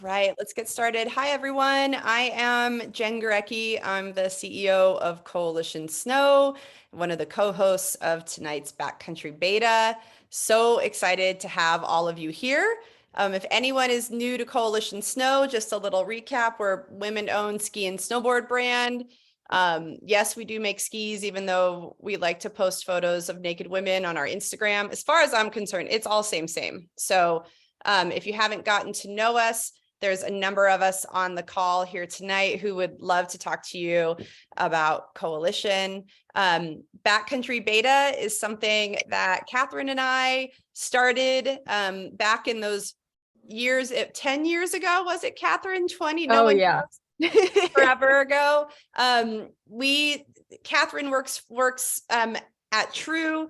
Right, let's get started. Hi, everyone. I am Jen Gurecki. I'm the CEO of Coalition Snow, one of the co-hosts of tonight's Backcountry Beta. So excited to have all of you here. If anyone is new to Coalition Snow, just a little recap. We're a women-owned ski and snowboard brand. Yes, we do make skis, even though we like to post photos of naked women on our Instagram. As far as I'm concerned, it's all same. So if you haven't gotten to know us, there's a number of us on the call here tonight who would love to talk to you about Coalition. Backcountry Beta is something that Catherine and I started back in those years, 10 years ago, was it, Catherine? 20? No one knows. Forever ago. Catherine works at TREW.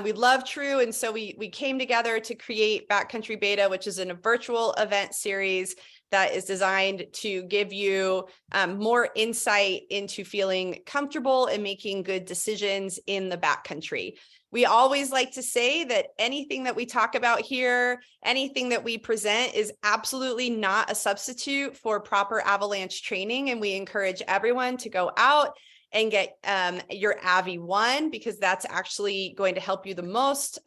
We love TREW. And so we came together to create Backcountry Beta, which is a virtual event series that is designed to give you more insight into feeling comfortable and making good decisions in the backcountry. We always like to say that anything that we talk about here, anything that we present is absolutely not a substitute for proper avalanche training. And we encourage everyone to go out and get your Avi 1, because that's actually going to help you the most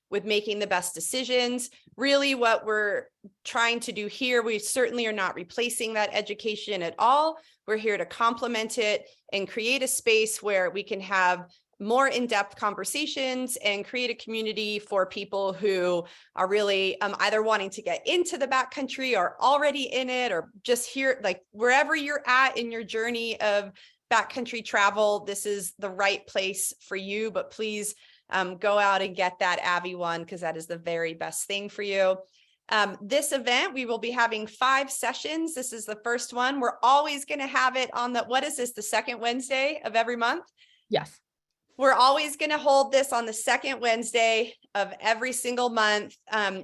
with making the best decisions. Really what we're trying to do here, we certainly are not replacing that education at all. We're here to complement it and create a space where we can have more in-depth conversations and create a community for people who are really either wanting to get into the backcountry or already in it, or just here, like wherever you're at in your journey of backcountry travel, this is the right place for you. But please go out and get that Avi 1, because that is the very best thing for you. This event, we will be having 5 sessions. This is the first one. We're always going to have it on the second Wednesday of every month? Yes. We're always going to hold this on the second Wednesday of every single month.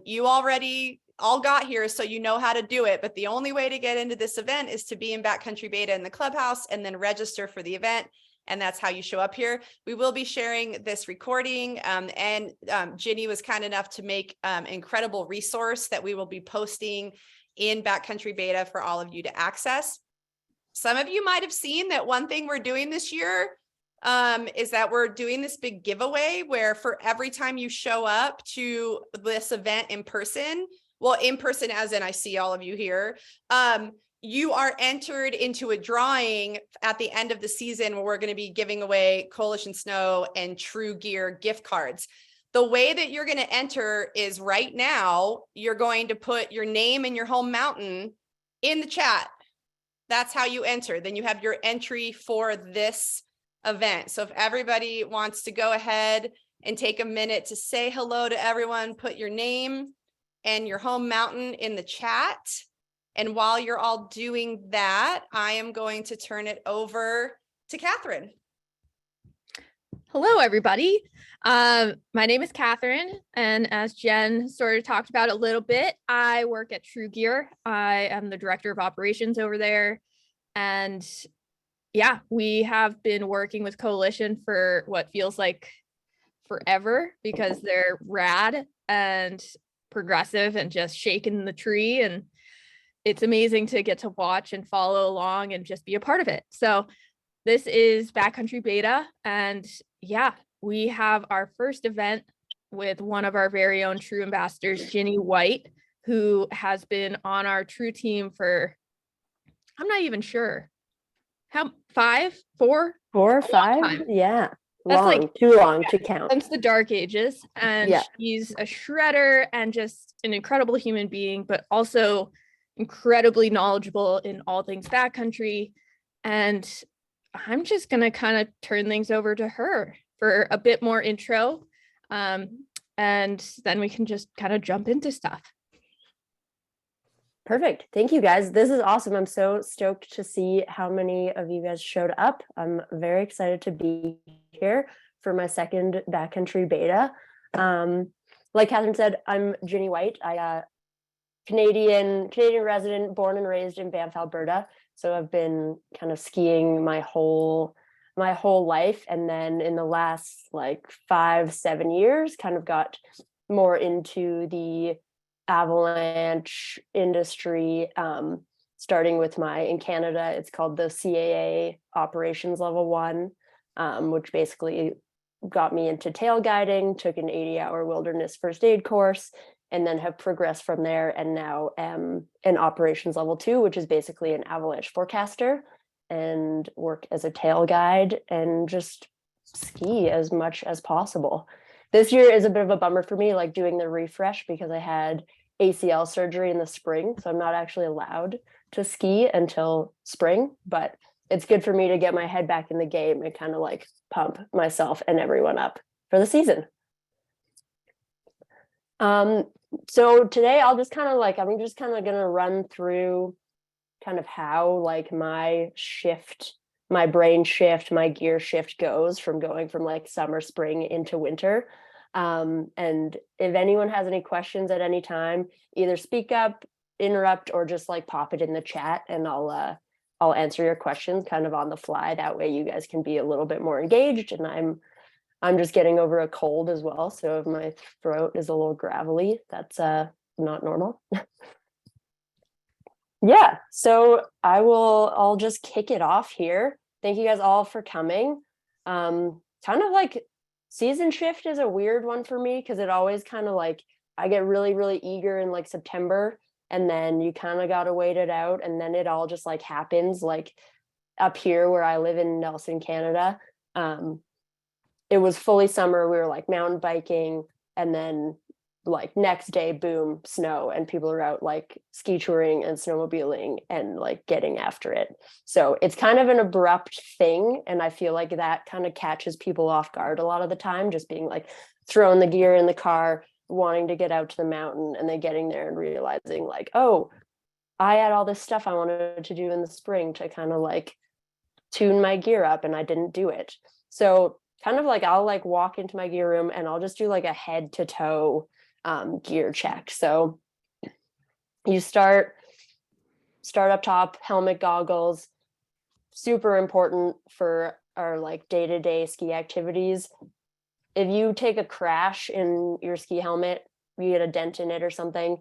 You already all got here, so you know how to do it. But the only way to get into this event is to be in Backcountry Beta in the clubhouse and then register for the event. And that's how you show up here. We will be sharing this recording. And Ginny was kind enough to make an incredible resource that we will be posting in Backcountry Beta for all of you to access. Some of you might have seen that one thing we're doing this year is that we're doing this big giveaway where for every time you show up to this event in person, well, in person as in I see all of you here, you are entered into a drawing at the end of the season where we're going to be giving away Coalition Snow and TREW Gear gift cards. The way that you're going to enter is right now, you're going to put your name and your home mountain in the chat. That's how you enter. Then you have your entry for this event. So if everybody wants to go ahead and take a minute to say hello to everyone, put your name and your home mountain in the chat. And while you're all doing that, I am going to turn it over to Catherine. Hello, everybody. My name is Catherine, and as Jen sort of talked about a little bit, I work at TREW Gear. I am the director of operations over there. And yeah, we have been working with Coalition for what feels like forever, because they're rad and progressive and just shaking the tree. And it's amazing to get to watch and follow along and just be a part of it. So this is Backcountry Beta. And yeah, we have our first event with one of our very own TREW ambassadors, Ginny White, who has been on our TREW team for, I'm not even sure, how, 4 4 or 5? Time. Yeah. That's long, like too long to count. Since the dark ages. And yeah. She's a shredder and just an incredible human being, but also incredibly knowledgeable in all things backcountry. And I'm just going to kind of turn things over to her for a bit more intro. And then we can just kind of jump into stuff. Perfect. Thank you, guys. This is awesome. I'm so stoked to see how many of you guys showed up. I'm very excited to be here for my second Backcountry Beta. Like Catherine said, I'm Ginny White. I Canadian resident, born and raised in Banff, Alberta. So I've been kind of skiing my whole life, and then in the last like 5-7 years, kind of got more into the avalanche industry, starting with in Canada, it's called the CAA Operations Level 1, which basically got me into tail guiding, took an 80-hour wilderness first aid course, and then have progressed from there, and now am in Operations Level 2, which is basically an avalanche forecaster, and work as a tail guide and just ski as much as possible. This year is a bit of a bummer for me, like doing the refresh, because I had ACL surgery in the spring, so I'm not actually allowed to ski until spring, but it's good for me to get my head back in the game and kind of like pump myself and everyone up for the season. So today I'm just kind of gonna run through kind of how like my brain shift, my gear shift goes from going from like summer, spring into winter. And if anyone has any questions at any time, either speak up, interrupt, or just like pop it in the chat, and I'll answer your questions kind of on the fly. That way you guys can be a little bit more engaged. And I'm just getting over a cold as well, so if my throat is a little gravelly, that's not normal. Yeah, so I'll just kick it off here. Thank you guys all for coming. Kind of like season shift is a weird one for me, because it always kind of like, I get really, really eager in like September, and then you kind of got to wait it out, and then it all just like happens. Like up here where I live in Nelson, Canada, it was fully summer. We were like mountain biking, and then like next day, boom, snow, and people are out like ski touring and snowmobiling and like getting after it. So it's kind of an abrupt thing, and I feel like that kind of catches people off guard a lot of the time, just being like throwing the gear in the car, wanting to get out to the mountain, and then getting there and realizing like, oh, I had all this stuff I wanted to do in the spring to kind of like tune my gear up, and I didn't do it. So kind of like I'll like walk into my gear room and I'll just do like a head to toe gear check. So you start up top, helmet, goggles, super important for our like day-to-day ski activities. If you take a crash in your ski helmet, you get a dent in it or something,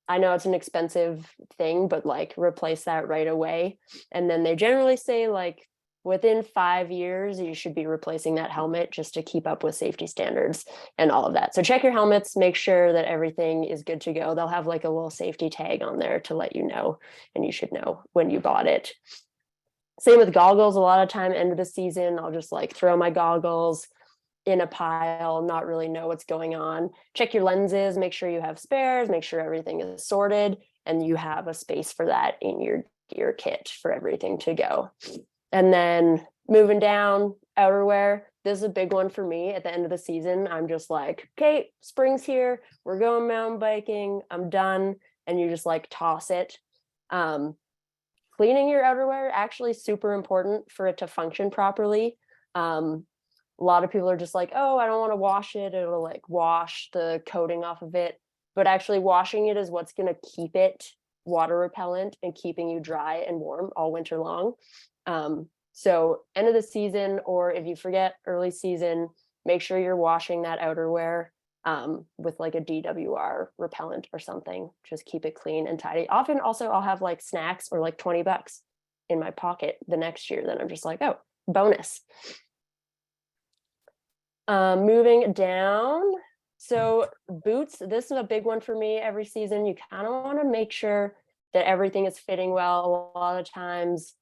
I know it's an expensive thing, but like replace that right away. And then they generally say like within 5 years, you should be replacing that helmet just to keep up with safety standards and all of that. So check your helmets, make sure that everything is good to go. They'll have like a little safety tag on there to let you know, and you should know when you bought it. Same with goggles. A lot of time, end of the season, I'll just like throw my goggles in a pile, not really know what's going on. Check your lenses, make sure you have spares, make sure everything is sorted, and you have a space for that in your gear kit for everything to go. And then moving down, outerwear. This is a big one for me at the end of the season. I'm just like, okay, spring's here. We're going mountain biking. I'm done. And you just like toss it. Cleaning your outerwear, actually super important for it to function properly. A lot of people are just like, oh, I don't want to wash it. It'll like wash the coating off of it. But actually washing it is what's going to keep it water repellent and keeping you dry and warm all winter long. So end of the season, or if you forget early season, make sure you're washing that outerwear with like a DWR repellent or something. Just keep it clean and tidy. Often also I'll have like snacks or like $20 in my pocket the next year. Then I'm just like, oh, bonus. Moving down. So boots, this is a big one for me every season. You kind of want to make sure that everything is fitting well. A lot of times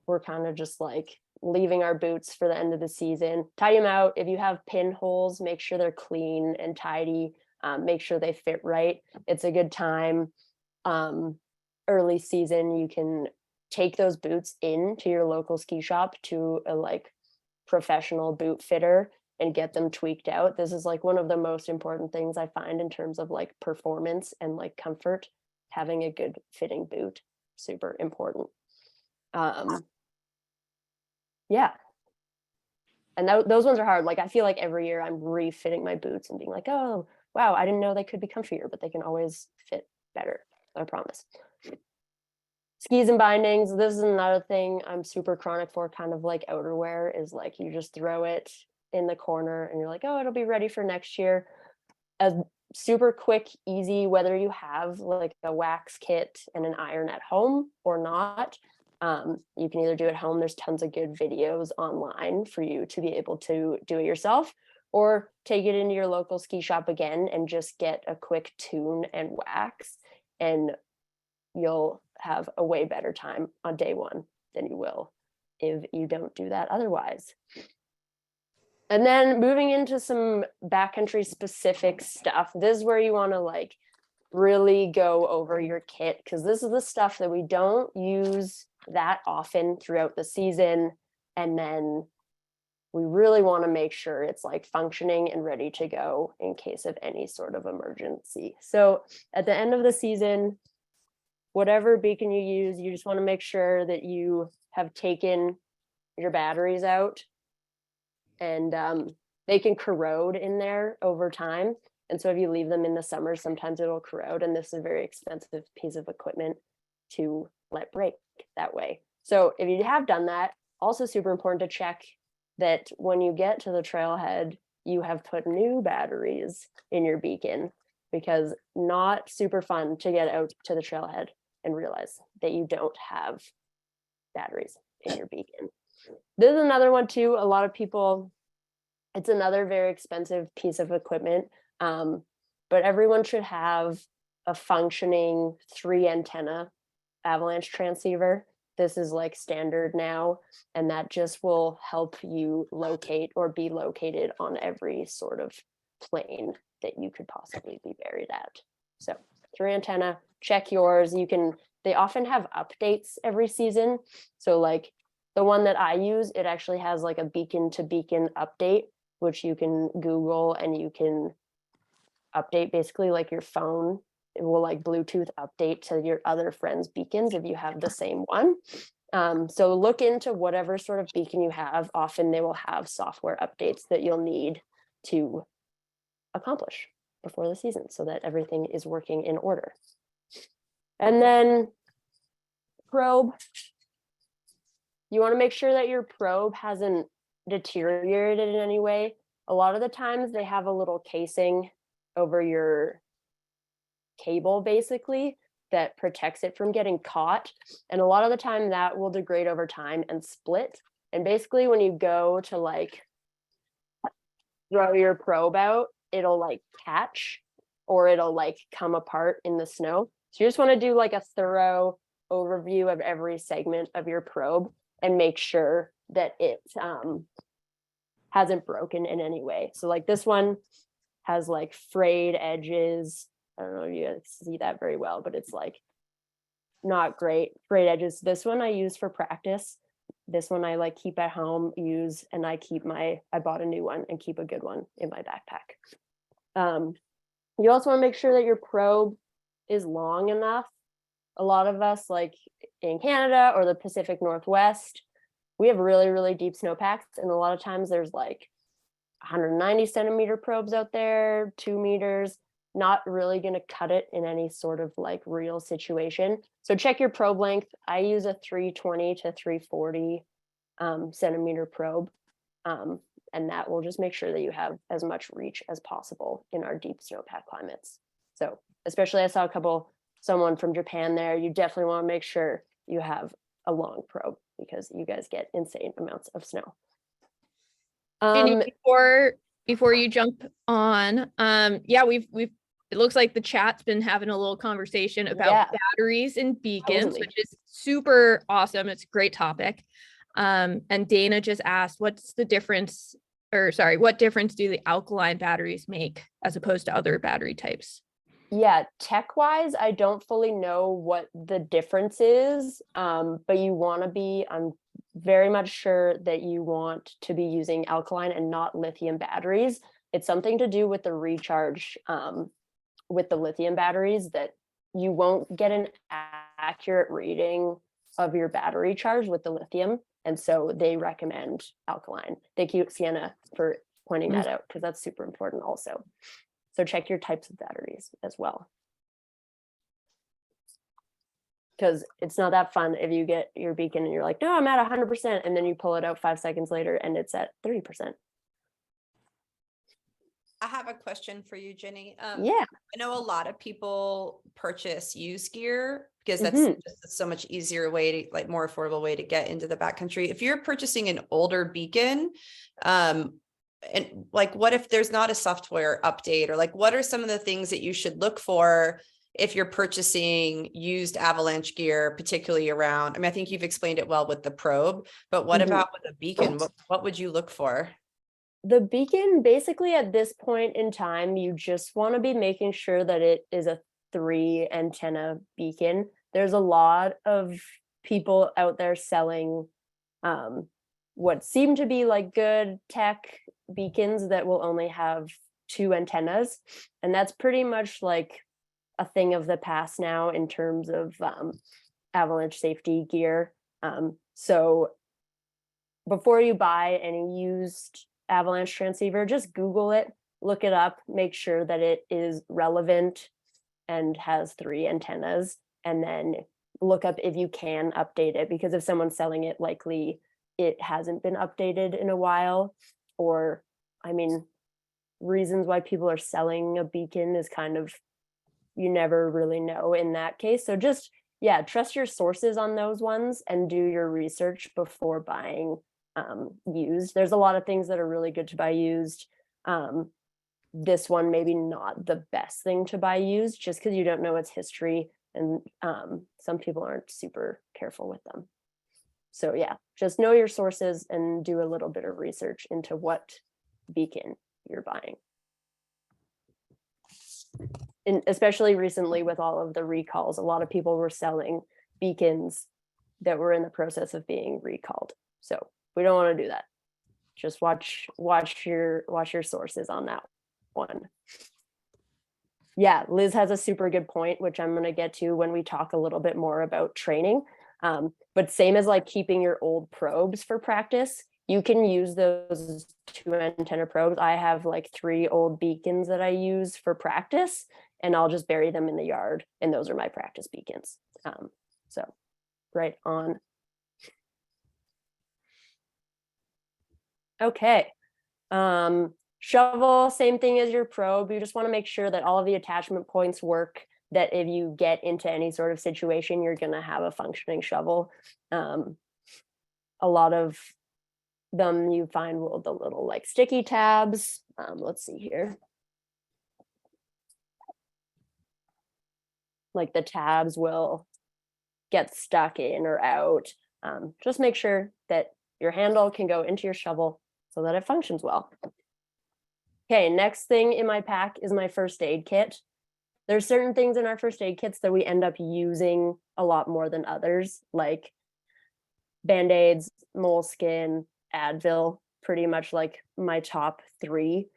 we're kind of just like leaving our boots for the end of the season. Tidy them out. If you have pinholes, make sure they're clean and tidy. Make sure they fit right. It's a good time. Early season, you can take those boots into your local ski shop to a like professional boot fitter and get them tweaked out. This is like one of the most important things I find in terms of like performance and like comfort. Having a good fitting boot, super important. Yeah. And those ones are hard. Like I feel like every year I'm refitting my boots and being like, oh, wow, I didn't know they could be comfier, but they can always fit better. I promise. Skis and bindings. This is another thing I'm super chronic for, kind of like outerwear, is like you just throw it in the corner and you're like, oh, it'll be ready for next year. As super quick, easy, whether you have like a wax kit and an iron at home or not. You can either do it at home. There's tons of good videos online for you to be able to do it yourself, or take it into your local ski shop again and just get a quick tune and wax, and you'll have a way better time on day one than you will if you don't do that otherwise. And then moving into some backcountry specific stuff, this is where you want to like really go over your kit, because this is the stuff that we don't use that often throughout the season. And then we really want to make sure it's like functioning and ready to go in case of any sort of emergency. So at the end of the season, whatever beacon you use, you just want to make sure that you have taken your batteries out, and they can corrode in there over time. And so if you leave them in the summer, sometimes it'll corrode, and this is a very expensive piece of equipment to let break that way. So if you have done that, also super important to check that when you get to the trailhead, you have put new batteries in your beacon, because not super fun to get out to the trailhead and realize that you don't have batteries in your beacon. This is another one too. A lot of people, it's another very expensive piece of equipment, but everyone should have a functioning 3 antenna avalanche transceiver. This is like standard now, and that just will help you locate or be located on every sort of plane that you could possibly be buried at. So 3 antenna, check yours. They often have updates every season. So like the one that I use, it actually has like a beacon to beacon update, which you can Google, and you can update basically like your phone. It will like Bluetooth update to your other friends' beacons if you have the same one. So look into whatever sort of beacon you have. Often they will have software updates that you'll need to accomplish before the season so that everything is working in order. And then probe. You want to make sure that your probe hasn't deteriorated in any way. A lot of the times they have a little casing over your cable basically that protects it from getting caught, and a lot of the time that will degrade over time and split. And basically when you go to like throw your probe out, it'll like catch, or it'll like come apart in the snow. So you just want to do like a thorough overview of every segment of your probe and make sure that it hasn't broken in any way. So like this one has like frayed edges. I don't know if you guys see that very well, but it's like not great. Frayed edges. This one I use for practice. This one I like keep at home, use, and I bought a new one and keep a good one in my backpack. You also want to make sure that your probe is long enough. A lot of us, like in Canada or the Pacific Northwest, we have really, really deep snowpacks, and a lot of times there's like 190 centimeter probes out there, 2 meters. Not really going to cut it in any sort of like real situation. So check your probe length. I use a 320 to 340 centimeter probe, and that will just make sure that you have as much reach as possible in our deep snowpack climates. So especially I saw someone from Japan there, you definitely want to make sure you have a long probe because you guys get insane amounts of snow. Ginny, before you jump on, it looks like the chat's been having a little conversation about batteries and beacons, which is super awesome. It's a great topic. And Dana just asked, what difference do the alkaline batteries make as opposed to other battery types? Yeah, tech-wise, I don't fully know what the difference is, but you want to be, I'm very much sure that you want to be using alkaline and not lithium batteries. It's something to do with the recharge with the lithium batteries, that you won't get an accurate reading of your battery charge with the lithium. And so they recommend alkaline. Thank you, Sienna, for pointing that out, because that's super important also. So check your types of batteries as well, because it's not that fun if you get your beacon and you're like, no, I'm at 100%, and then you pull it out 5 seconds later and it's at 30%. I have a question for you, Ginny. Yeah. I know a lot of people purchase used gear because that's Mhm. just so much easier way to, like, more affordable way to get into the backcountry. If you're purchasing an older beacon, and like, what if there's not a software update, or like, what are some of the things that you should look for if you're purchasing used avalanche gear, particularly around, I mean, I think you've explained it well with the probe, but what Mhm. about with a beacon? What would you look for? The beacon, basically at this point in time, you just want to be making sure that it is a 3 antenna beacon. There's a lot of people out there selling what seem to be like good tech beacons that will only have 2 antennas. And that's pretty much like a thing of the past now in terms of avalanche safety gear. So before you buy any used avalanche transceiver, just Google it, look it up, make sure that it is relevant and has 3 antennas, and then look up if you can update it, because if someone's selling it, likely it hasn't been updated in a while. Or, I mean, reasons why people are selling a beacon is kind of, you never really know in that case. So just, yeah, trust your sources on those ones and do your research before buying used. There's a lot of things that are really good to buy used. This one maybe not the best thing to buy used, just because you don't know its history, and some people aren't super careful with them. So yeah, just know your sources and do a little bit of research into what beacon you're buying. And especially recently with all of the recalls, a lot of people were selling beacons that were in the process of being recalled. So we don't want to do that. Just watch your sources on that one. Yeah, Liz has a super good point, which I'm going to get to when we talk a little bit more about training. But same as like keeping your old probes for practice, you can use those 2 antenna probes. I have like 3 old beacons that I use for practice, and I'll just bury them in the yard, and those are my practice beacons. So right on. Okay. Shovel, same thing as your probe. You just want to make sure that all of the attachment points work, that if you get into any sort of situation, you're going to have a functioning shovel. A lot of them you find will the little like sticky tabs. Let's see here. Like the tabs will get stuck in or out. Just make sure that your handle can go into your shovel so that it functions well. Okay, next thing in my pack is my first aid kit. There's certain things in our first aid kits that we end up using a lot more than others, like Band-Aids, moleskin, Advil, pretty much like my top 3.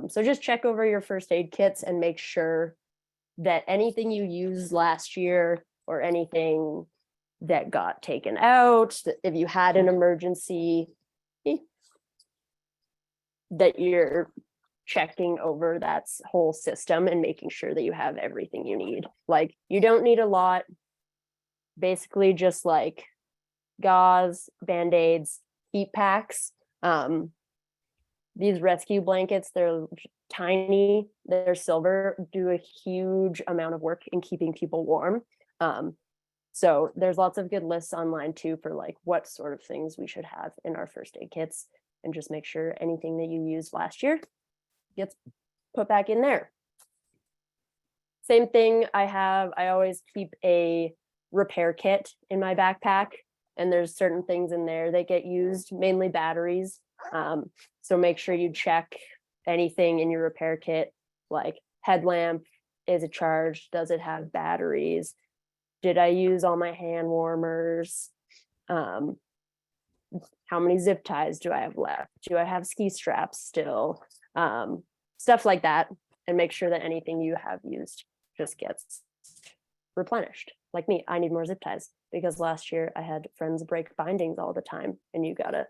So just check over your first aid kits and make sure that anything you used last year or anything that got taken out, if you had an emergency, that you're checking over that whole system and making sure that you have everything you need. Like, you don't need a lot, basically just like gauze, Band-Aids, heat packs. These rescue blankets, they're tiny, they're silver, do a huge amount of work in keeping people warm. So there's lots of good lists online too for like what sort of things we should have in our first aid kits, and just make sure anything that you used last year gets put back in there. Same thing, I always keep a repair kit in my backpack, and there's certain things in there that get used, mainly batteries. So make sure you check anything in your repair kit, like headlamp, is it charged? Does it have batteries? Did I use all my hand warmers? How many zip ties do I have left? Do I have ski straps still? Stuff like that, and make sure that anything you have used just gets replenished. Like me, I need more zip ties because last year I had friends break bindings all the time, and you gotta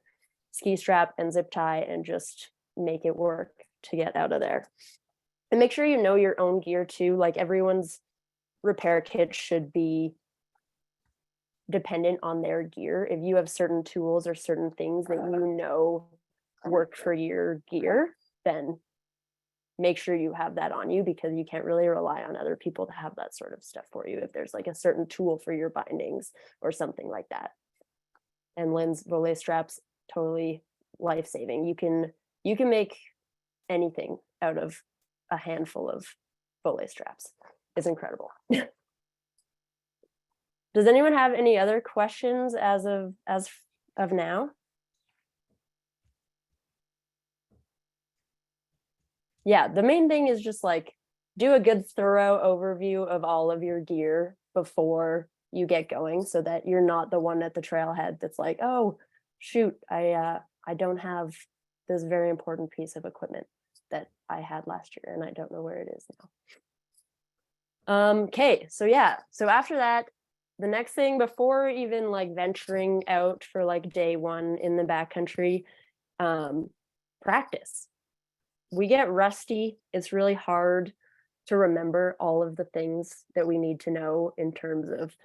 ski strap and zip tie and just make it work to get out of there. And make sure you know your own gear too. Like, everyone's repair kit should be dependent on their gear. If you have certain tools or certain things that you know work for your gear, then make sure you have that on you, because you can't really rely on other people to have that sort of stuff for you if there's like a certain tool for your bindings or something like that. And Lynn's volet straps, totally life-saving. You can make anything out of a handful of volet straps. It's incredible. Does anyone have any other questions as of now? Yeah, the main thing is just like do a good thorough overview of all of your gear before you get going, so that you're not the one at the trailhead that's like, oh shoot, I don't have this very important piece of equipment that I had last year and I don't know where it is now. Okay, so yeah, so after that, the next thing before even like venturing out for like day one in the backcountry, practice. We get rusty. It's really hard to remember all of the things that we need to know in terms of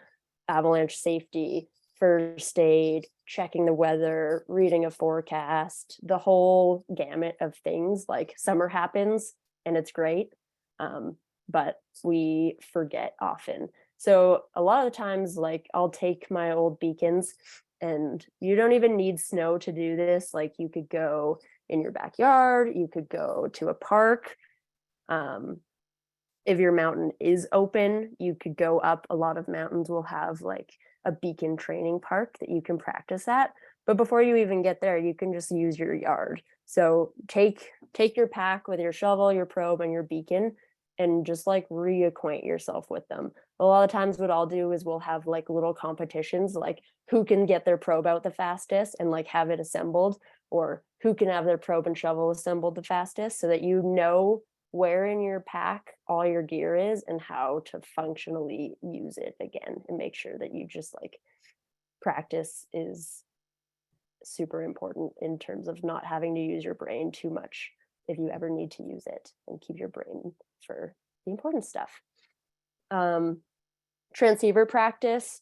avalanche safety, first aid, checking the weather, reading a forecast, the whole gamut of things. Like summer happens and it's great, but we forget often. So a lot of the times, like I'll take my old beacons, and you don't even need snow to do this. Like you could go in your backyard, you could go to a park. If your mountain is open, you could go up. A lot of mountains will have like a beacon training park that you can practice at. But before you even get there, you can just use your yard. So take your pack with your shovel, your probe, and your beacon, and just like reacquaint yourself with them. A lot of times what I'll do is we'll have like little competitions, like who can get their probe out the fastest and like have it assembled, or who can have their probe and shovel assembled the fastest, so that you know where in your pack all your gear is and how to functionally use it again, and make sure that you just like practice is super important in terms of not having to use your brain too much if you ever need to use it, and keep your brain for the important stuff. Transceiver practice.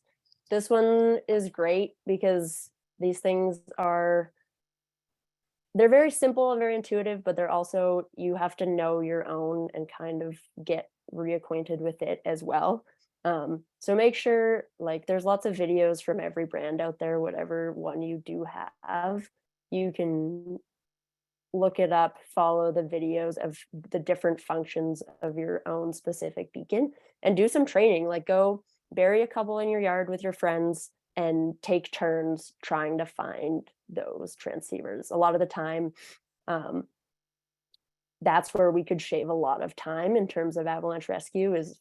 This one is great because these things they're very simple and very intuitive, but they're also, you have to know your own and kind of get reacquainted with it as well. So make sure, like there's lots of videos from every brand out there, whatever one you do have, you can look it up, follow the videos of the different functions of your own specific beacon, and do some training. Like go bury a couple in your yard with your friends and take turns trying to find those transceivers. A lot of the time, that's where we could shave a lot of time in terms of avalanche rescue, is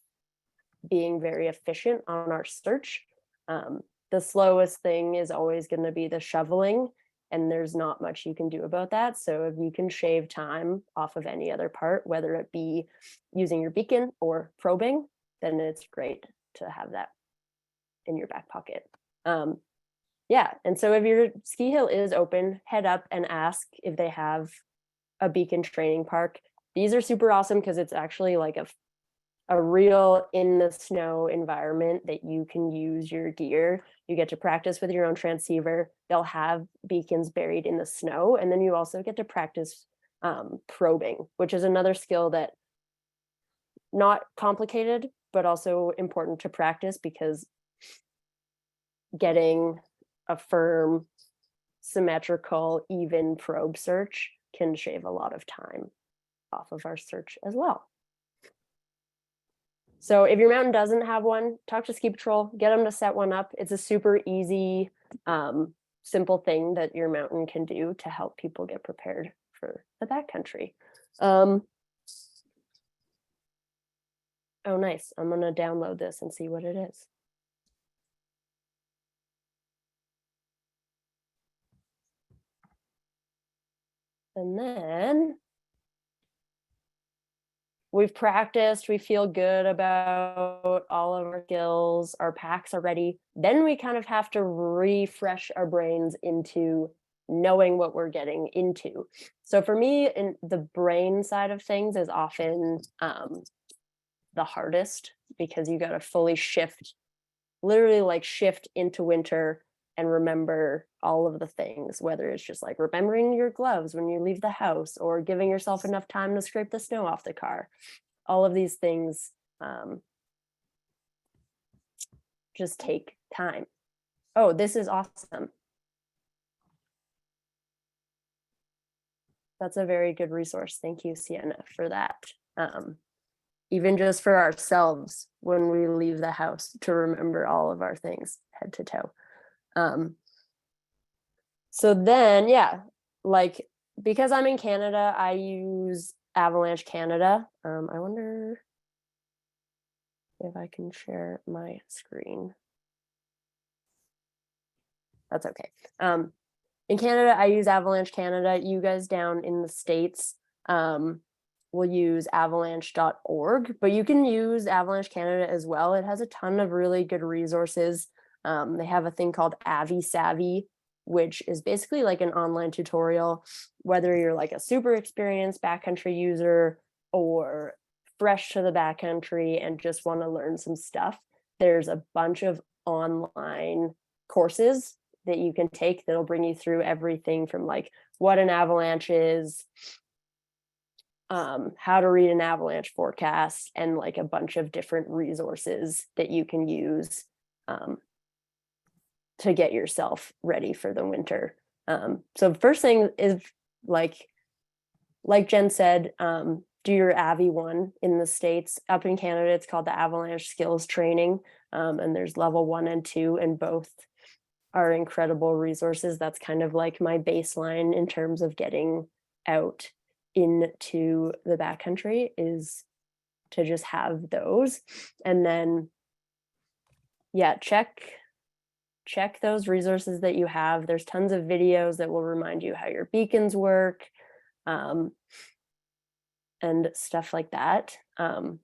being very efficient on our search. The slowest thing is always going to be the shoveling, and there's not much you can do about that. So if you can shave time off of any other part, whether it be using your beacon or probing, then it's great to have that in your back pocket. Yeah, and so if your ski hill is open, head up and ask if they have a beacon training park. These are super awesome because it's actually like a real in the snow environment that you can use your gear. You get to practice with your own transceiver. They'll have beacons buried in the snow, and then you also get to practice probing, which is another skill that not complicated, but also important to practice, because getting a firm, symmetrical, even probe search can shave a lot of time off of our search as well. So if your mountain doesn't have one, talk to Ski Patrol, get them to set one up. It's a super easy, simple thing that your mountain can do to help people get prepared for the backcountry. Oh, nice. I'm going to download this and see what it is. And then we've practiced, we feel good about all of our skills, our packs are ready. Then we kind of have to refresh our brains into knowing what we're getting into. So for me, in the brain side of things is often the hardest, because you got to fully shift, literally like shift into winter, and remember all of the things, whether it's just like remembering your gloves when you leave the house or giving yourself enough time to scrape the snow off the car. All of these things just take time. Oh, this is awesome. That's a very good resource. Thank you, Sienna, for that. Even just for ourselves when we leave the house, to remember all of our things head to toe. So then, yeah, like, because I'm in Canada, I use Avalanche Canada. I wonder if I can share my screen. That's okay. In Canada, I use Avalanche Canada. You guys down in the States will use avalanche.org, but you can use Avalanche Canada as well. It has a ton of really good resources. They have a thing called Avi Savvy, which is basically like an online tutorial, whether you're like a super experienced backcountry user or fresh to the backcountry and just want to learn some stuff. There's a bunch of online courses that you can take that'll bring you through everything from like what an avalanche is, how to read an avalanche forecast, and like a bunch of different resources that you can use to get yourself ready for the winter. So first thing is like Jen said, do your Avi one in the States. Up in Canada, it's called the Avalanche Skills Training. And there's level 1 and 2, and both are incredible resources. That's kind of like my baseline in terms of getting out into the backcountry, is to just have those. And then, yeah, check those resources that you have. There's tons of videos that will remind you how your beacons work, and stuff like that, to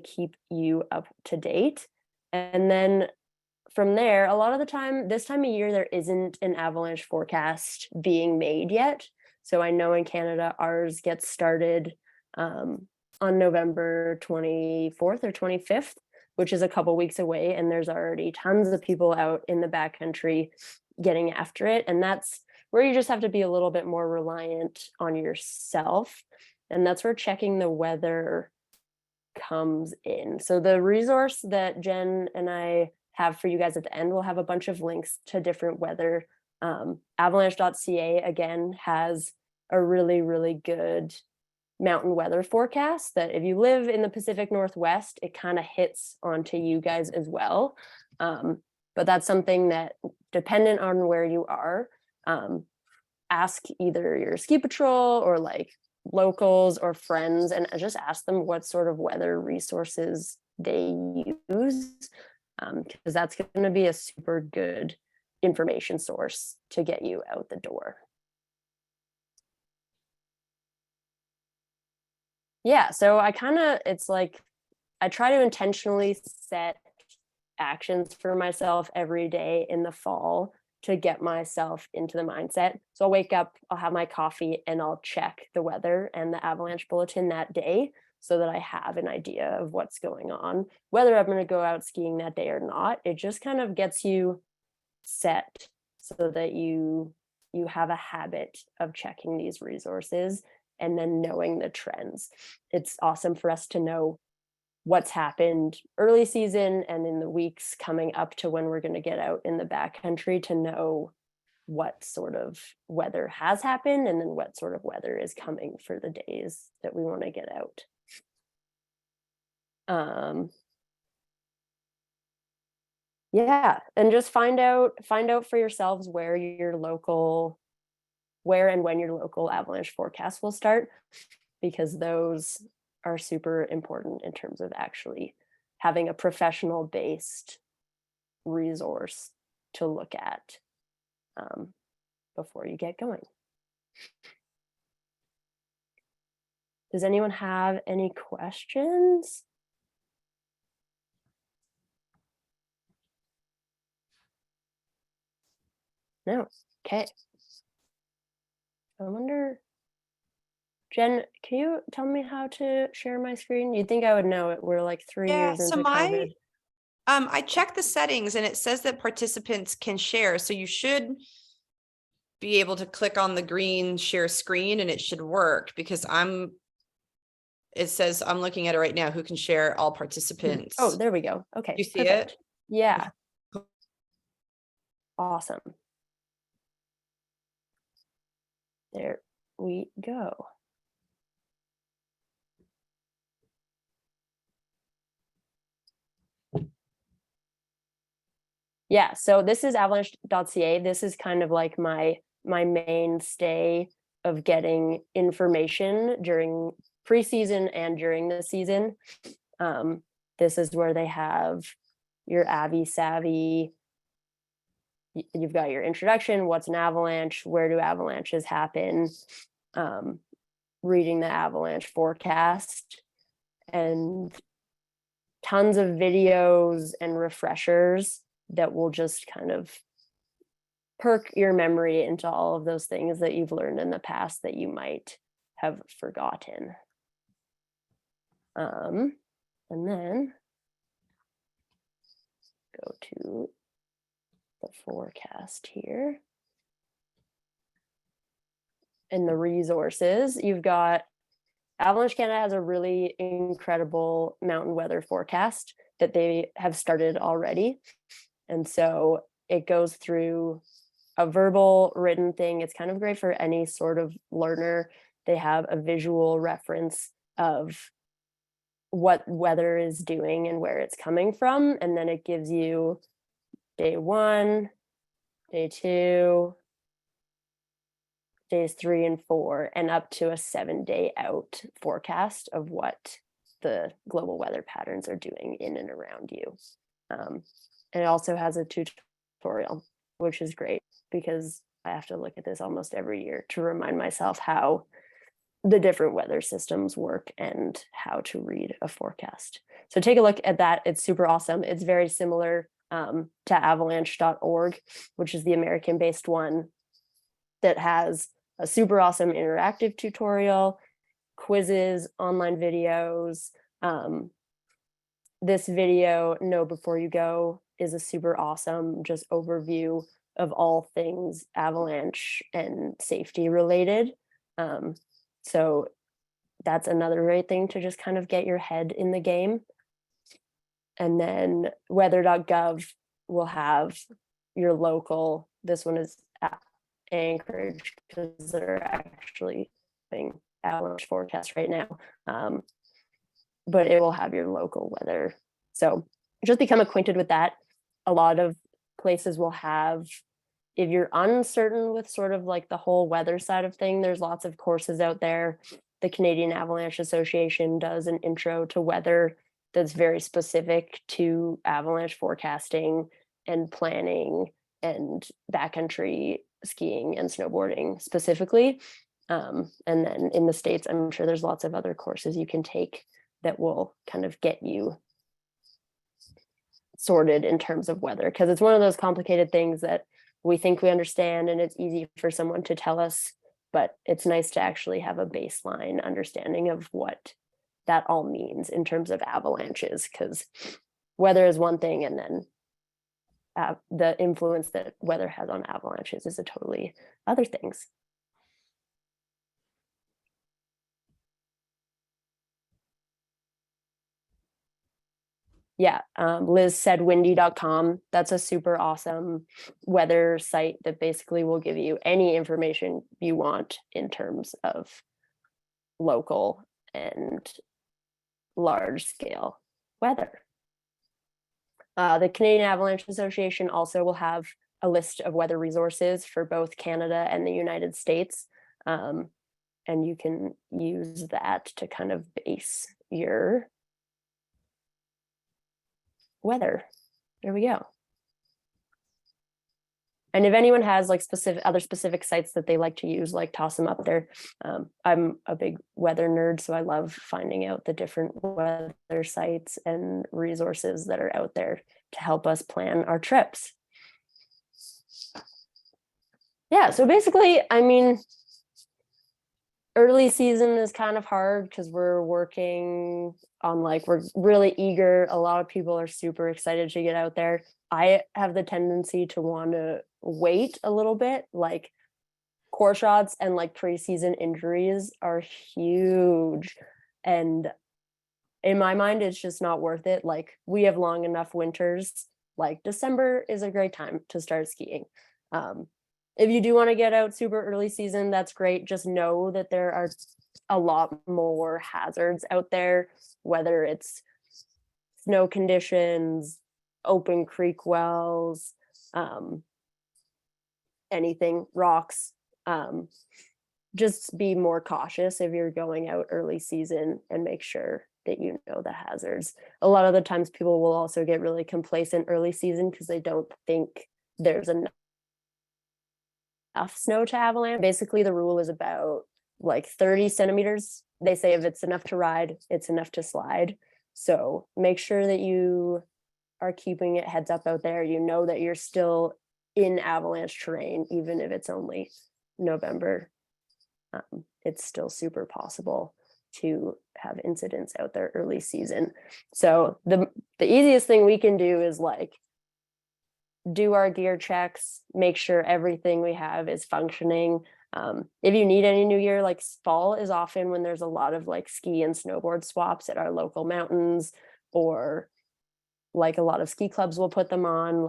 keep you up to date. And then from there, a lot of the time, this time of year, there isn't an avalanche forecast being made yet. So I know in Canada, ours gets started on November 24th or 25th, which is a couple weeks away. And there's already tons of people out in the backcountry getting after it. And that's where you just have to be a little bit more reliant on yourself. And that's where checking the weather comes in. So the resource that Jen and I have for you guys at the end will have a bunch of links to different weather. Avalanche.ca again has a really, really good mountain weather forecast that if you live in the Pacific Northwest, it kind of hits onto you guys as well. But that's something that, dependent on where you are, ask either your ski patrol or like locals or friends, and just ask them what sort of weather resources they use, because that's going to be a super good information source to get you out the door. Yeah, so it's like I try to intentionally set actions for myself every day in the fall to get myself into the mindset. So I'll wake up, I'll have my coffee, and I'll check the weather and the avalanche bulletin that day so that I have an idea of what's going on, whether I'm going to go out skiing that day or not. It just kind of gets you set so that you have a habit of checking these resources and then knowing the trends. It's awesome for us to know what's happened early season and in the weeks coming up to when we're going to get out in the backcountry, to know what sort of weather has happened and then what sort of weather is coming for the days that we want to get out. Yeah, and just find out for yourselves where and when your local avalanche forecast will start, because those are super important in terms of actually having a professional based resource to look at before you get going. Does anyone have any questions? No. Okay. I wonder, Jen, can you tell me how to share my screen? You'd think I would know it. We're like 3 years into COVID. I checked the settings and it says that participants can share. So you should be able to click on the green share screen and it should work because it says I'm looking at it right now, who can share all participants. Oh, there we go. Okay. You see perfect. it? Yeah. Awesome. There we go. Yeah, so this is avalanche.ca. This is kind of like my mainstay of getting information during preseason and during the season. This is where they have your Avi Savvy. You've got your introduction, what's an avalanche, where do avalanches happen, reading the avalanche forecast, and tons of videos and refreshers that will just kind of perk your memory into all of those things that you've learned in the past that you might have forgotten. And then go to the forecast here. And the resources, you've got Avalanche Canada has a really incredible mountain weather forecast that they have started already. And so it goes through a verbal written thing. It's kind of great for any sort of learner. They have a visual reference of what weather is doing and where it's coming from. And then it gives you day 1, day 2, days 3 and 4, and up to a 7-day out forecast of what the global weather patterns are doing in and around you. And it also has a tutorial, which is great because I have to look at this almost every year to remind myself how the different weather systems work and how to read a forecast. So take a look at that. It's super awesome. It's very similar to avalanche.org, which is the American-based one that has a super awesome interactive tutorial, quizzes, online videos. This video, Know Before You Go, is a super awesome just overview of all things avalanche and safety related. So that's another great thing to just kind of get your head in the game. And then weather.gov will have your local, this one is Anchorage because they're actually doing avalanche forecast right now. But it will have your local weather. So just become acquainted with that. A lot of places will have, if you're uncertain with sort of like the whole weather side of thing, there's lots of courses out there. The Canadian Avalanche Association does an intro to weather that's very specific to avalanche forecasting and planning and backcountry skiing and snowboarding specifically. And then in the States, I'm sure there's lots of other courses you can take that will kind of get you sorted in terms of weather, because it's one of those complicated things that we think we understand and it's easy for someone to tell us, but it's nice to actually have a baseline understanding of what that all means in terms of avalanches, because weather is one thing and then the influence that weather has on avalanches is a totally other things. Yeah, Liz said windy.com. That's a super awesome weather site that basically will give you any information you want in terms of local and large scale weather. The Canadian Avalanche Association also will have a list of weather resources for both Canada and the United States. And you can use that to kind of base your weather. There we go. And if anyone has like other specific sites that they like to use, like toss them up there. I'm a big weather nerd, so I love finding out the different weather sites and resources that are out there to help us plan our trips. Yeah, so basically, I mean, early season is kind of hard because we're working on we're really eager. A lot of people are super excited to get out there. I have the tendency to want to wait a little bit. Like core shots and preseason injuries are huge. And in my mind, it's just not worth it. Like we have long enough winters. Like December is a great time to start skiing. If you do want to get out super early season, that's great. Just know that there are a lot more hazards out there, whether it's snow conditions, open creek wells, anything, rocks. Just be more cautious if you're going out early season and make sure that you know the hazards. A lot of the times people will also get really complacent early season because they don't think there's enough snow to avalanche. Basically, the rule is about 30 centimeters. They say if it's enough to ride, it's enough to slide. So make sure that you are keeping it heads up out there. You know that you're still in avalanche terrain, even if it's only November. It's still super possible to have incidents out there early season. So the easiest thing we can do is do our gear checks, make sure everything we have is functioning. If you need any new gear, fall is often when there's a lot of ski and snowboard swaps at our local mountains, or a lot of ski clubs will put them on.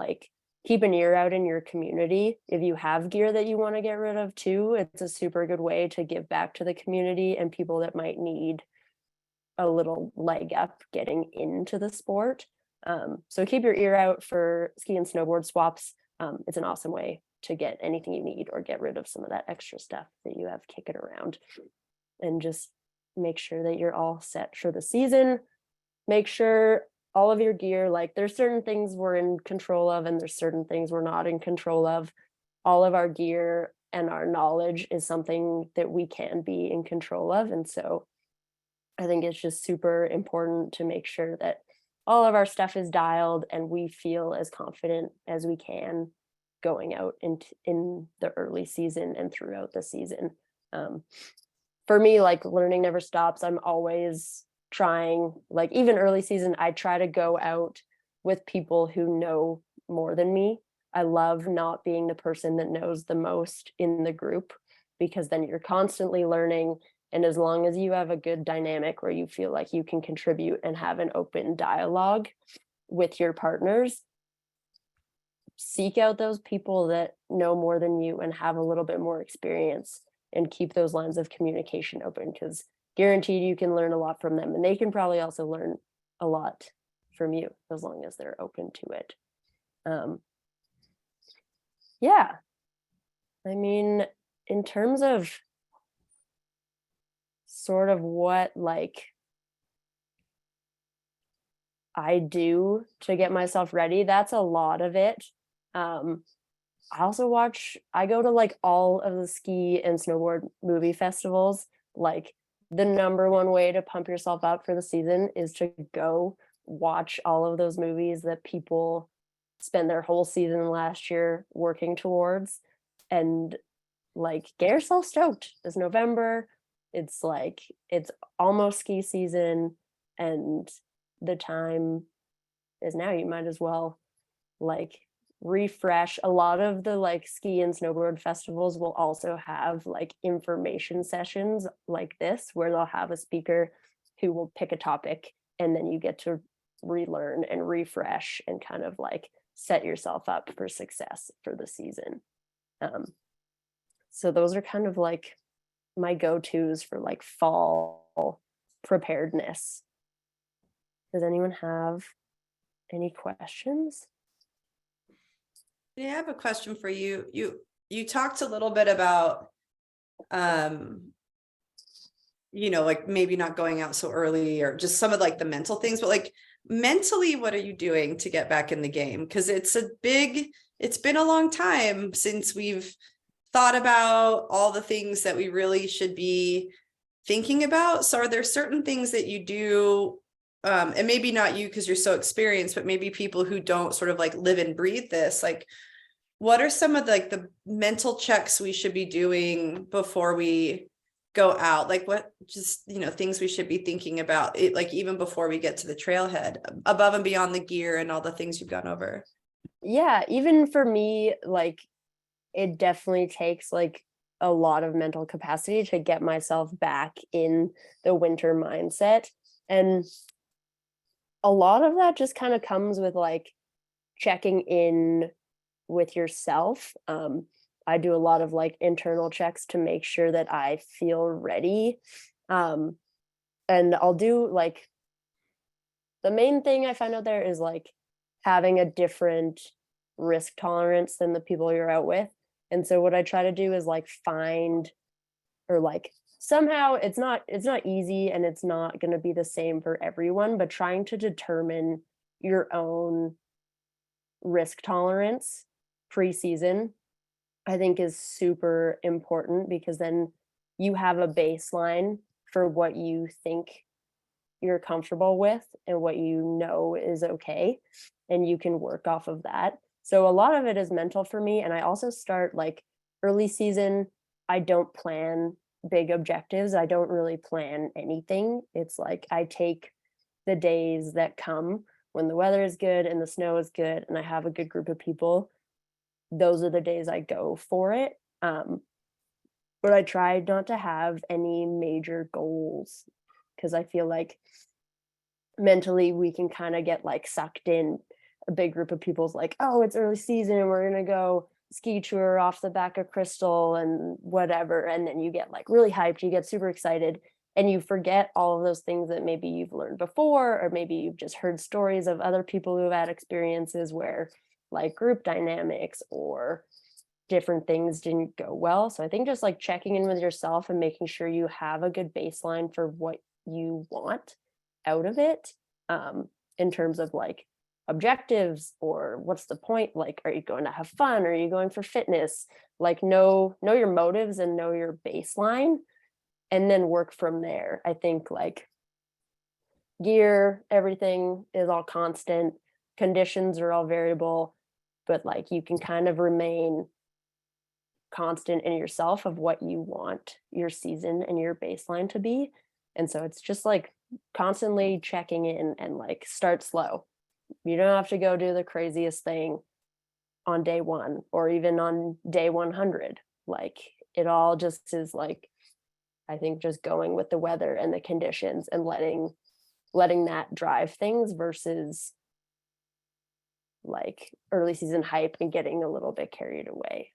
Keep an ear out in your community. If you have gear that you want to get rid of too, it's a super good way to give back to the community and people that might need a little leg up getting into the sport. So keep your ear out for ski and snowboard swaps. It's an awesome way to get anything you need or get rid of some of that extra stuff that you have kicking around. And just make sure that you're all set for the season. Make sure all of your gear, there's certain things we're in control of and there's certain things we're not in control of. All of our gear and our knowledge is something that we can be in control of. And so I think it's just super important to make sure that all of our stuff is dialed and we feel as confident as we can going out in the early season and throughout the season. For me, learning never stops. I'm always trying, even early season, I try to go out with people who know more than me. I love not being the person that knows the most in the group, because then you're constantly learning. And as long as you have a good dynamic where you feel like you can contribute and have an open dialogue with your partners, seek out those people that know more than you and have a little bit more experience, and keep those lines of communication open, because guaranteed you can learn a lot from them, and they can probably also learn a lot from you as long as they're open to it. Yeah, I mean, in terms of sort of what I do to get myself ready, that's a lot of it. I go to all of the ski and snowboard movie festivals. The number one way to pump yourself up for the season is to go watch all of those movies that people spend their whole season last year working towards, and get yourself stoked. It's November. It's it's almost ski season and the time is now. You might as well refresh. A lot of the ski and snowboard festivals will also have information sessions like this, where they'll have a speaker who will pick a topic, and then you get to relearn and refresh and kind of set yourself up for success for the season. So those are kind of my go-tos for fall preparedness. Does anyone have any questions? Yeah, I have a question for you. You talked a little bit about, maybe not going out so early, or just some of the mental things, but mentally, what are you doing to get back in the game? Because it's been a long time since we've thought about all the things that we really should be thinking about. So are there certain things that you do, and maybe not you because you're so experienced, but maybe people who don't sort of live and breathe this, what are some of the mental checks we should be doing before we go out? Like what, just, things we should be thinking about it, like even before we get to the trailhead, above and beyond the gear and all the things you've gone over? Yeah, even for me, like it definitely takes like a lot of mental capacity to get myself back in the winter mindset. And a lot of that just kind of comes with like checking in with yourself. I do a lot of like internal checks to make sure that I feel ready. And I'll do like the main thing I find out there is like having a different risk tolerance than the people you're out with. And so what I try to do is like find, or like somehow it's not easy and it's not going to be the same for everyone, but trying to determine your own risk tolerance pre-season, I think is super important, because then you have a baseline for what you think you're comfortable with and what you know is okay, and you can work off of that. So a lot of it is mental for me. And I also start like early season, I don't plan big objectives. I don't really plan anything. It's like I take the days that come when the weather is good and the snow is good and I have a good group of people. Those are the days I go for it. But I try not to have any major goals, because I feel like mentally we can kind of get like sucked in. A big group of people's like, oh, it's early season and we're gonna go ski tour off the back of Crystal and whatever, and then you get like really hyped, you get super excited, and you forget all of those things that maybe you've learned before, or maybe you've just heard stories of other people who have had experiences where like group dynamics or different things didn't go well. So I think just like checking in with yourself and making sure you have a good baseline for what you want out of it, in terms of like objectives, or what's the point, like are you going to have fun, are you going for fitness, like know your motives and know your baseline, and then work from there. I think like gear, everything is all constant, conditions are all variable, but like you can kind of remain constant in yourself of what you want your season and your baseline to be. And so it's just like constantly checking in and like start slow. You don't have to go do the craziest thing on day one or even on day 100. Like it all just is like, I think just going with the weather and the conditions and letting that drive things, versus like early season hype and getting a little bit carried away.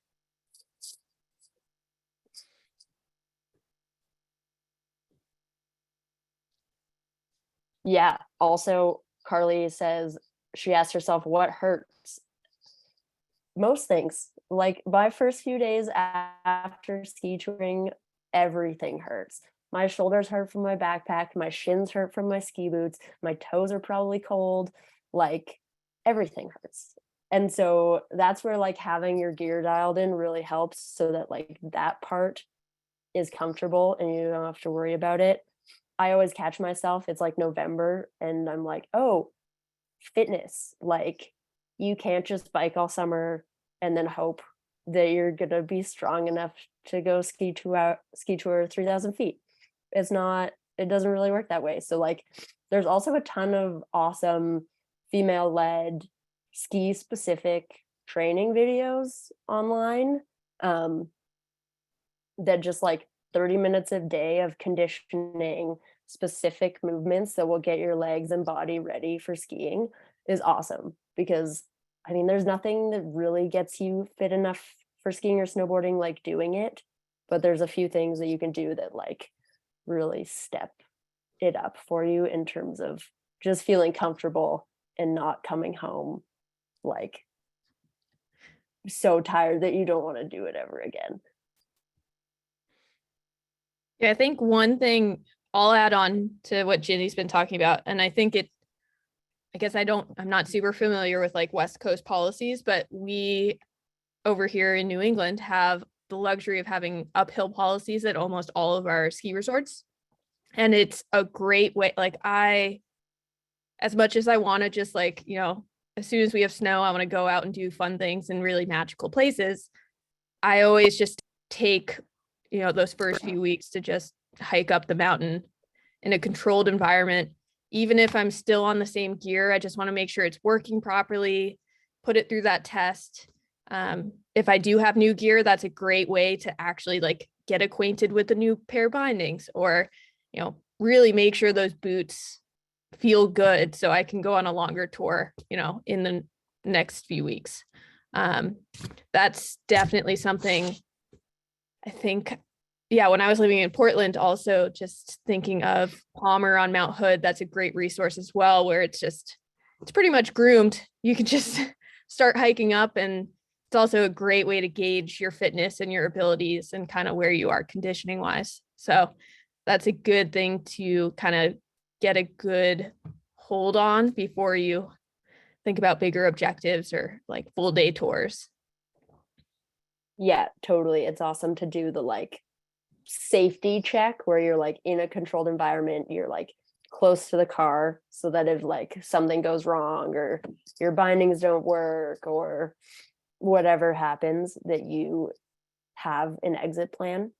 Yeah. Also, Carly says she asked herself what hurts. Most things. Like my first few days after ski touring, everything hurts. My shoulders hurt from my backpack, my shins hurt from my ski boots, my toes are probably cold, like everything hurts. And so that's where like having your gear dialed in really helps, so that like that part is comfortable and you don't have to worry about it. I always catch myself, it's like November and I'm like, oh, fitness. Like you can't just bike all summer and then hope that you're gonna be strong enough to go ski tour 3,000 feet. It's not, it doesn't really work that way. So like there's also a ton of awesome female-led ski specific training videos online, that just like 30 minutes a day of conditioning specific movements that will get your legs and body ready for skiing is awesome. Because I mean, there's nothing that really gets you fit enough for skiing or snowboarding like doing it, but there's a few things that you can do that like really step it up for you in terms of just feeling comfortable and not coming home like so tired that you don't want to do it ever again. Yeah, I think one thing I'll add on to what Ginny's been talking about, and I think I'm not super familiar with like West Coast policies, but we over here in New England have the luxury of having uphill policies at almost all of our ski resorts. And it's a great way, like as much as I want to just like, as soon as we have snow, I want to go out and do fun things in really magical places. I always just take those first few weeks to just hike up the mountain in a controlled environment. Even if I'm still on the same gear, I just want to make sure it's working properly, put it through that test. If I do have new gear, that's a great way to actually like get acquainted with the new pair bindings, or, really make sure those boots feel good so I can go on a longer tour, in the next few weeks. That's definitely something I think, when I was living in Portland, also just thinking of Palmer on Mount Hood, that's a great resource as well, where it's pretty much groomed. You can just start hiking up, and it's also a great way to gauge your fitness and your abilities and kind of where you are conditioning wise. So that's a good thing to kind of get a good hold on before you think about bigger objectives or like full day tours. Yeah, totally. It's awesome to do the like safety check where you're like in a controlled environment, you're like close to the car, so that if like something goes wrong or your bindings don't work or whatever happens, that you have an exit plan.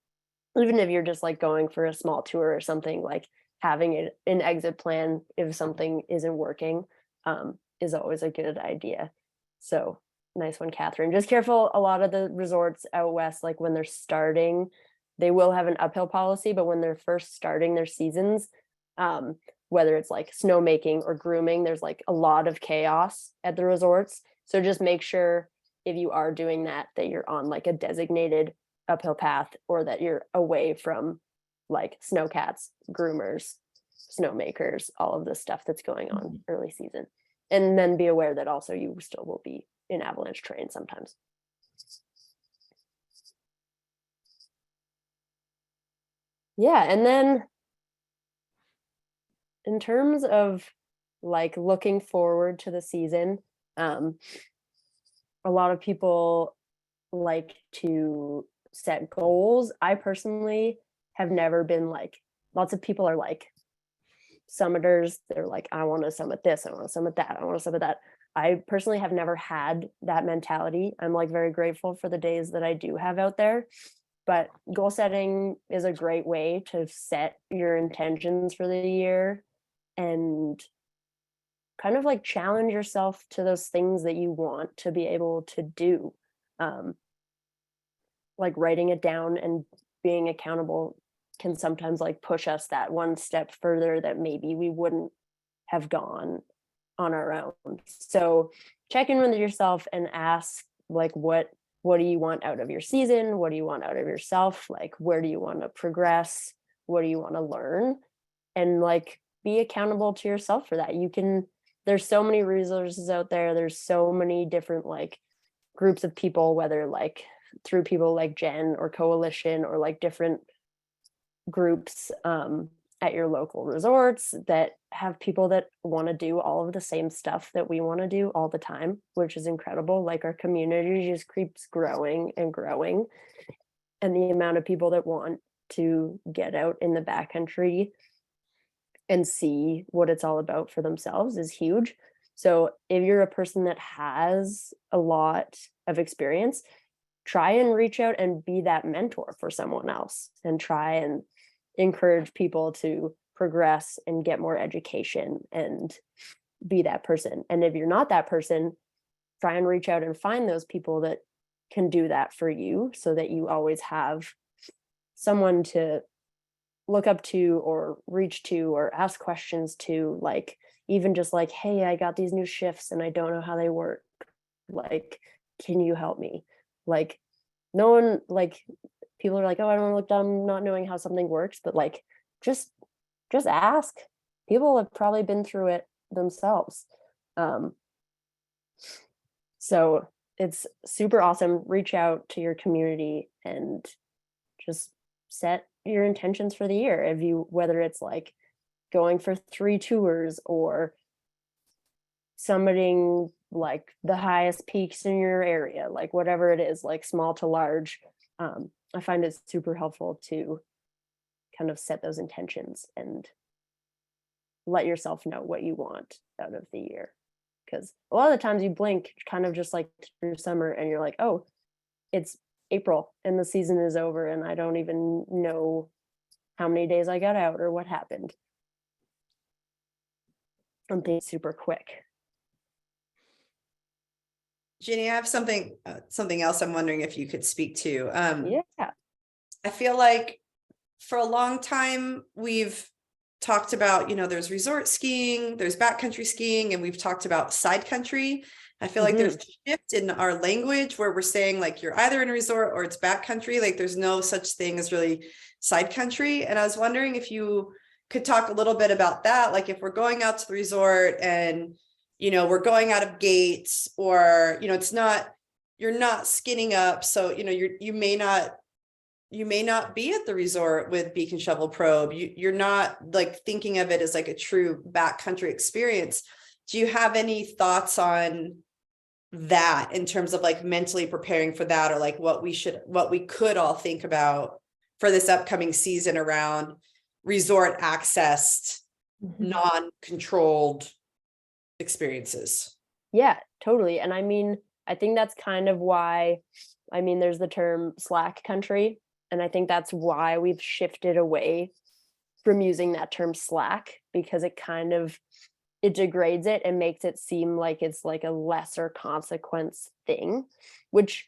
Even if you're just like going for a small tour or something, like having an exit plan if something isn't working is always a good idea. So nice one, Catherine. Just careful, a lot of the resorts out west, like when they're starting, they will have an uphill policy, but when they're first starting their seasons, whether it's like snowmaking or grooming, there's like a lot of chaos at the resorts. So just make sure if you are doing that, that you're on like a designated uphill path, or that you're away from like snowcats, groomers, snowmakers, all of the stuff that's going on early season. And then be aware that also you still will be in avalanche terrain sometimes. Yeah, and then in terms of like looking forward to the season, a lot of people like to set goals. I personally have never been like, lots of people are like summiters. They're like, I want to summit this, I want to summit that, I want to summit that. I personally have never had that mentality. I'm like very grateful for the days that I do have out there. But goal setting is a great way to set your intentions for the year and kind of like challenge yourself to those things that you want to be able to do. Like writing it down and being accountable can sometimes like push us that one step further that maybe we wouldn't have gone on our own. So check in with yourself and ask like, what do you want out of your season? What do you want out of yourself? Like, where do you want to progress? What do you want to learn? And like, be accountable to yourself for that. There's so many resources out there. There's so many different like groups of people, whether like through people like Jen or Coalition or like different groups at your local resorts that have people that want to do all of the same stuff that we want to do all the time, which is incredible. Like our community just keeps growing and growing, and the amount of people that want to get out in the backcountry and see what it's all about for themselves is huge. So if you're a person that has a lot of experience, try and reach out and be that mentor for someone else, and try and encourage people to progress and get more education and be that person. And if you're not that person, try and reach out and find those people that can do that for you, so that you always have someone to look up to or reach to or ask questions to, like even just like, hey, I got these new shifts and I don't know how they work, like, can you help me? Like, no one, like, people are like, oh, I don't want to look dumb not knowing how something works, but like just ask. People have probably been through it themselves. So it's super awesome. Reach out to your community and just set your intentions for the year. Whether it's like going for 3 tours or summiting like the highest peaks in your area, like whatever it is, like small to large, I find it super helpful to kind of set those intentions and let yourself know what you want out of the year. Because a lot of the times you blink kind of just like through summer and you're like, oh, it's April and the season is over and I don't even know how many days I got out or what happened. Something super quick. Ginny, I have something else I'm wondering if you could speak to. Yeah. I feel like for a long time we've talked about, there's resort skiing, there's backcountry skiing, and we've talked about side country. I feel like there's a shift in our language where we're saying like you're either in a resort or it's backcountry. Like there's no such thing as really side country. And I was wondering if you could talk a little bit about that. Like if we're going out to the resort and, we're going out of gates, or, you're not skinning up. So, you may not be at the resort with beak and shovel probe. You're not like thinking of it as like a true backcountry experience. Do you have any thoughts on that in terms of like mentally preparing for that, or like what we could all think about for this upcoming season around resort accessed, non-controlled experiences? Yeah, totally. And I mean, I think that's kind of why, there's the term slack country. And I think that's why we've shifted away from using that term slack, because it degrades it and makes it seem like it's like a lesser consequence thing, which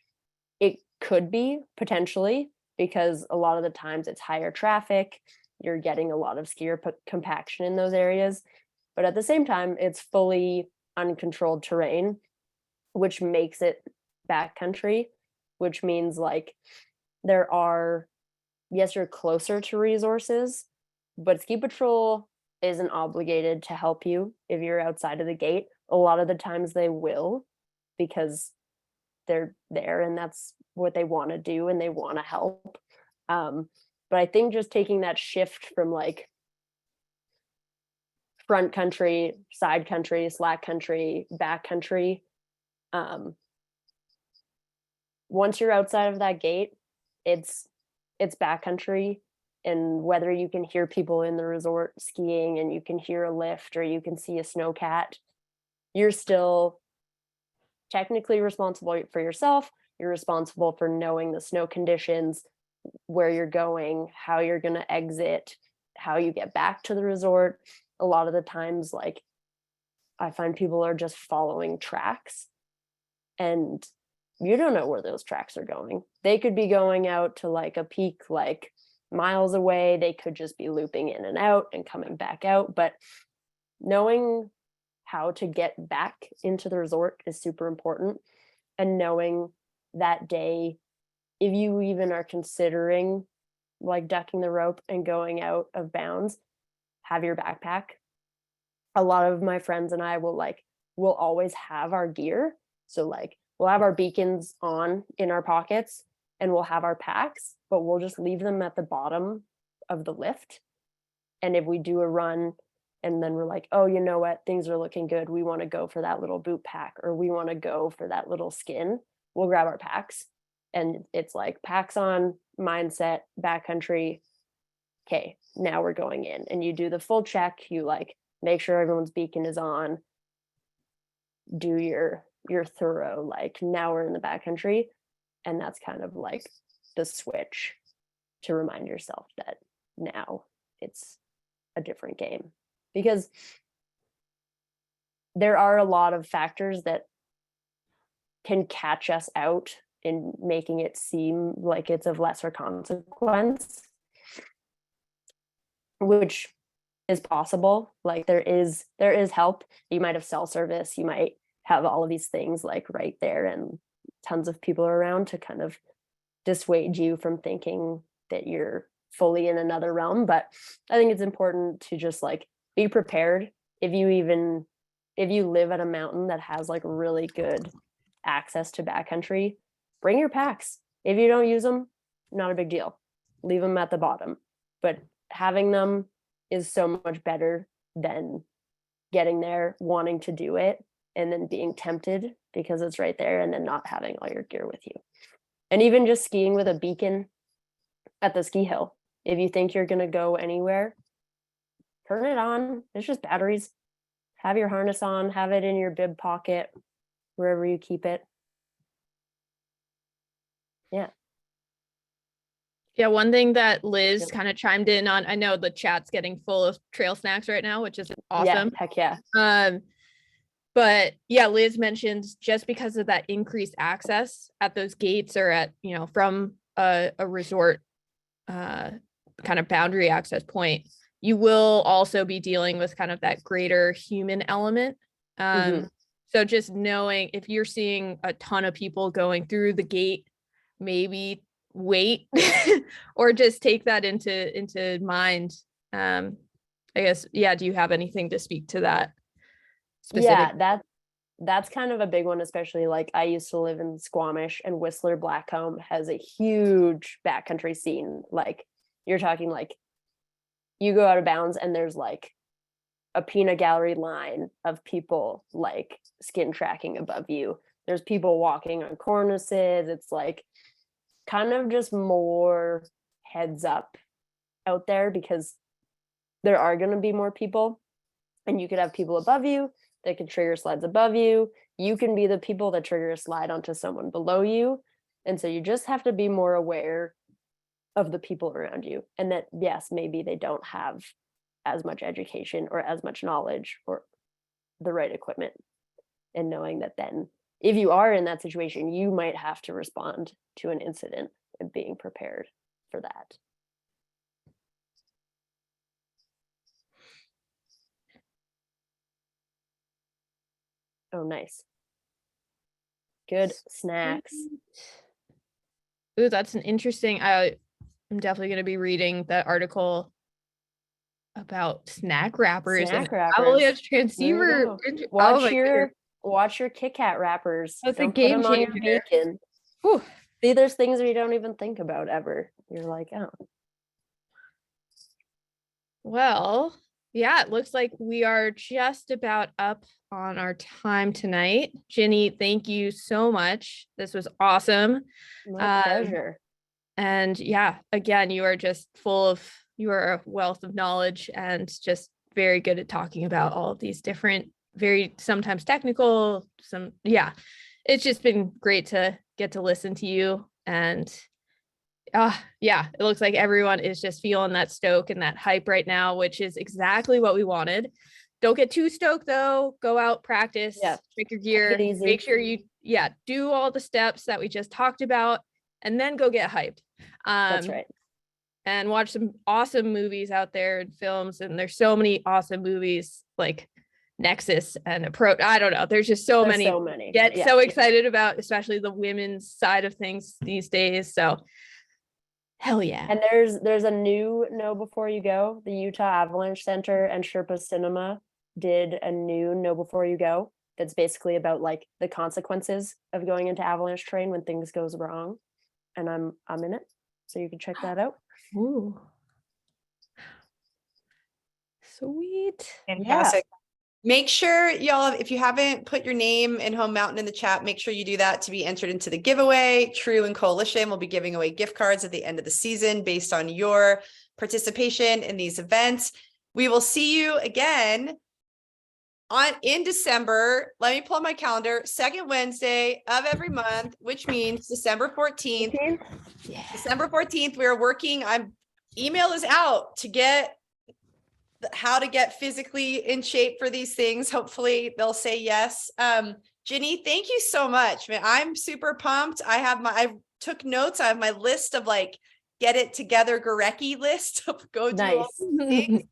it could be potentially, because a lot of the times it's higher traffic, you're getting a lot of skier compaction in those areas. But at the same time, it's fully uncontrolled terrain, which makes it backcountry, which means like yes, you're closer to resources, but ski patrol isn't obligated to help you if you're outside of the gate. A lot of the times they will, because they're there and that's what they want to do and they want to help. But I think just taking that shift from like front country, side country, slack country, back country, once you're outside of that gate, it's backcountry. And whether you can hear people in the resort skiing and you can hear a lift or you can see a snowcat, you're still technically responsible for yourself. You're responsible for knowing the snow conditions, where you're going, how you're going to exit, how you get back to the resort. A lot of the times, like, I find people are just following tracks and you don't know where those tracks are going. They could be going out to like a peak, like miles away. They could just be looping in and out and coming back out. But knowing how to get back into the resort is super important. And knowing that day, if you even are considering like ducking the rope and going out of bounds, have your backpack. A lot of my friends and I will always have our gear. So like we'll have our beacons on in our pockets and we'll have our packs, but we'll just leave them at the bottom of the lift. And if we do a run and then we're like, oh, you know what, things are looking good, we want to go for that little boot pack, or we want to go for that little skin, we'll grab our packs. And it's like packs on, mindset, backcountry. Okay, now we're going in. And you do the full check. You like make sure everyone's beacon is on. Do your thorough, like now we're in the backcountry. And that's kind of like the switch to remind yourself that now it's a different game. Because there are a lot of factors that can catch us out in making it seem like it's of lesser consequence, which is possible. Like there is help. You might have cell service, you might have all of these things like right there and tons of people around to kind of dissuade you from thinking that you're fully in another realm. But I think it's important to just like be prepared. If you live at a mountain that has like really good access to backcountry, bring your packs. If you don't use them, not a big deal. Leave them at the bottom. But having them is so much better than getting there, wanting to do it, and then being tempted because it's right there and then not having all your gear with you. And even just skiing with a beacon at the ski hill. If you think you're going to go anywhere, turn it on. It's just batteries. Have your harness on, have it in your bib pocket, wherever you keep it. Yeah. Yeah, one thing that Liz kind of chimed in on, I know the chat's getting full of trail snacks right now, which is awesome. Yeah, heck yeah. But yeah, Liz mentioned just because of that increased access at those gates or at, from a resort kind of boundary access point, you will also be dealing with kind of that greater human element. So just knowing if you're seeing a ton of people going through the gate, maybe wait or just take that into mind. I guess, yeah, do you have anything to speak to that specific? Yeah, that's kind of a big one, especially like I used to live in Squamish, and Whistler Blackcomb has a huge backcountry scene. Like you're talking like you go out of bounds and there's like a peanut gallery line of people like skin tracking above you. There's people walking on cornices. It's like kind of just more heads up out there because there are going to be more people, and you could have people above you that can trigger slides above you. You can be the people that trigger a slide onto someone below you. And so you just have to be more aware of the people around you. And that, yes, maybe they don't have as much education or as much knowledge or the right equipment. And knowing that then if you are in that situation, you might have to respond to an incident and being prepared for that. Oh, nice. Good snacks. Ooh, that's an interesting, I'm definitely going to be reading that article about snack wrappers and avalanche transceiver. Watch your Kit Kat wrappers. That's don't a game put them changer. on your bacon. Whew. See, there's things we don't even think about ever. You're like, oh. Well, yeah, it looks like we are just about up on our time tonight. Ginny, thank you so much. This was awesome. My pleasure. And yeah, again, you are a wealth of knowledge and just very good at talking about all of these different, very sometimes technical, it's just been great to get to listen to you. And yeah, it looks like everyone is just feeling that stoke and that hype right now, which is exactly what we wanted. Don't get too stoked though. Go out, practice, check your gear, make sure you do all the steps that we just talked about, and then go get hyped. That's right. And watch some awesome movies out there and films. And there's so many awesome movies like Nexus and Approach. I don't know. There's just so many. Get so excited about, especially the women's side of things these days. So hell yeah. And there's a new Know Before You Go. The Utah Avalanche Center and Sherpa Cinema did a new Know Before You Go that's basically about like the consequences of going into avalanche terrain when things goes wrong. And I'm in it. So you can check that out. Ooh. Sweet. Fantastic. Make sure y'all, if you haven't put your name and home mountain in the chat, make sure you do that to be entered into the giveaway. TREW and Coalition will be giving away gift cards at the end of the season based on your participation in these events. We will see you again in December. Let me pull up my calendar. Second Wednesday of every month, which means December 14th. Yeah. December 14th, we are working. Email is out to get how to get physically in shape for these things. Hopefully they'll say yes. Ginny, thank you so much, man. I'm super pumped. I took notes. I have my list of like, get it together Gurecki list of go do all these things.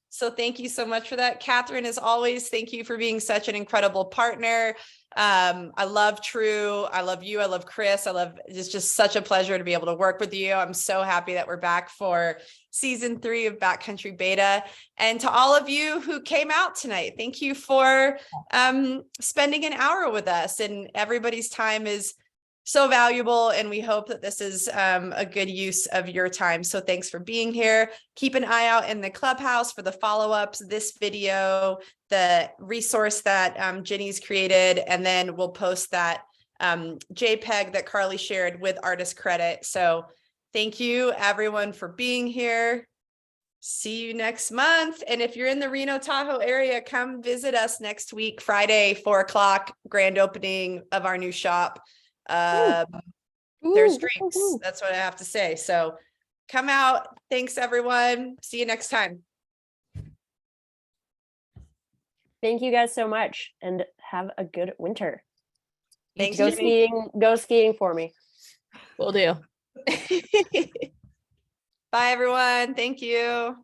So thank you so much for that. Catherine, as always, thank you for being such an incredible partner. I love TREW. I love you. I love Chris. It's just such a pleasure to be able to work with you. I'm so happy that we're back for season 3 of Backcountry Beta. And to all of you who came out tonight, thank you for spending an hour with us. And everybody's time is so valuable, and we hope that this is a good use of your time. So thanks for being here. Keep an eye out in the clubhouse for the follow-ups, this video, the resource that Ginny's created, and then we'll post that JPEG that Carly shared with artist credit. So thank you everyone for being here. See you next month. And if you're in the Reno Tahoe area, come visit us next week, Friday, 4 o'clock, grand opening of our new shop. There's drinks. That's what I have to say. So come out. Thanks, everyone. See you next time. Thank you guys so much and have a good winter. Thanks, Go Ginny. skiing for me. Will do. Bye, everyone. Thank you.